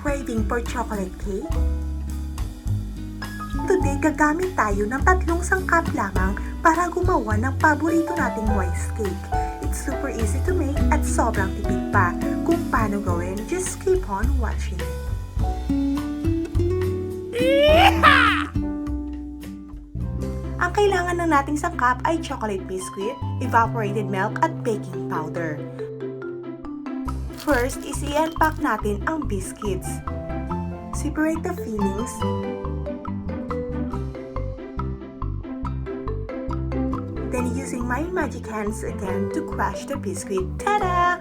Craving for chocolate cake? Today, gagamit tayo ng 3 sangkap lamang para gumawa ng paborito nating moist cake. It's super easy to make at sobrang tipid pa. Kung paano gawin, just keep on watching. Ang kailangan ng nating sangkap ay chocolate biscuit, evaporated milk at baking powder. First is i-unpack natin ang biscuits. Separate the fillings. Then using my magic hands again to crush the biscuit. Ta-da!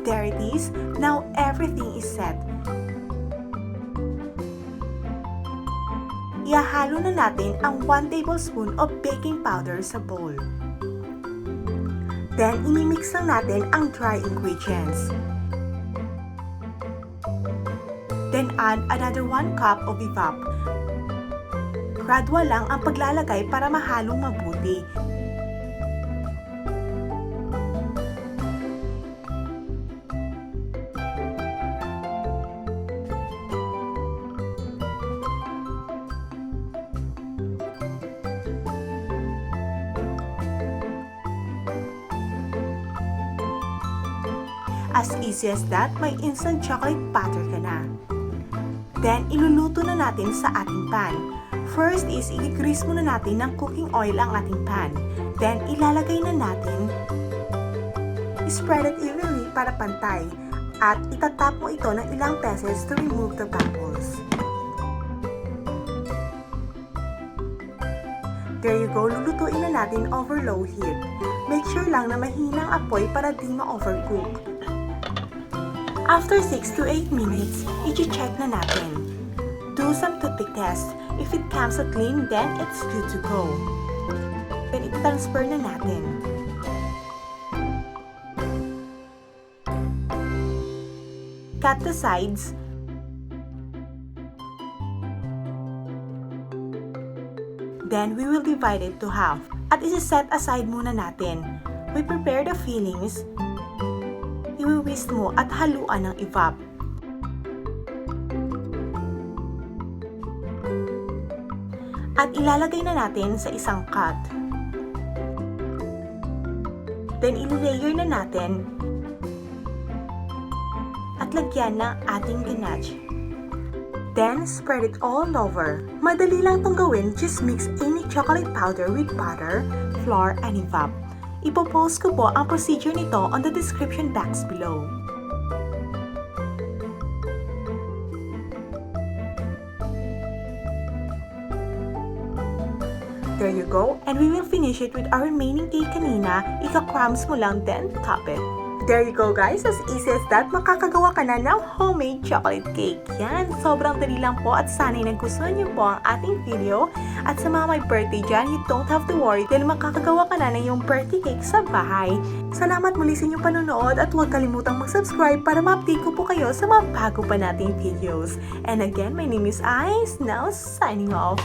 There it is. Now everything is set. Ihahalo na natin ang 1 tablespoon of baking powder sa bowl. Then, inimix lang natin ang dry ingredients. Then, add another 1 cup of evap. Gradual lang ang paglalagay para mahalong mabuti. As easy as that, may instant chocolate butter ka na. Then, iluluto na natin sa ating pan. First is, i-grease muna natin ng cooking oil ang ating pan. Then, ilalagay na natin. Spread it evenly para pantay. At itatap mo ito ng ilang beses to remove the bubbles. There you go, lulutuin na natin over low heat. Make sure lang na mahinang apoy para di ma-overcook. After 6 to 8 minutes, i-check na natin. Do some toothpick test. If it comes out clean, then it's good to go. Then i-transfer na natin. Cut the sides. Then we will divide it to half. At isi-set aside muna natin. We prepare the fillings. I-whisk mo at haluan ng evap. At ilalagay na natin sa isang cut. Then i-layer na natin at lagyan ng ating ganache. Then spread it all over. Madali lang tong gawin, just mix any chocolate powder with butter, flour, and evap. Ipopost ko po ang procedure nito on the description box below. There you go, and we will finish it with our remaining cake kanina. Ika-crumbs mo lang, then top it. There you go guys, as easy as that, makakagawa ka na ng homemade chocolate cake. Yan, sobrang dali lang po at sana'y nagustuhan niyo po ang ating video. At sa mga may birthday dyan, you don't have to worry dahil makakagawa ka na ng iyong birthday cake sa bahay. Salamat muli sa inyong panonood at huwag kalimutang mag-subscribe para ma-update ko po kayo sa mga bago pa nating videos. And again, my name is Ice, now signing off.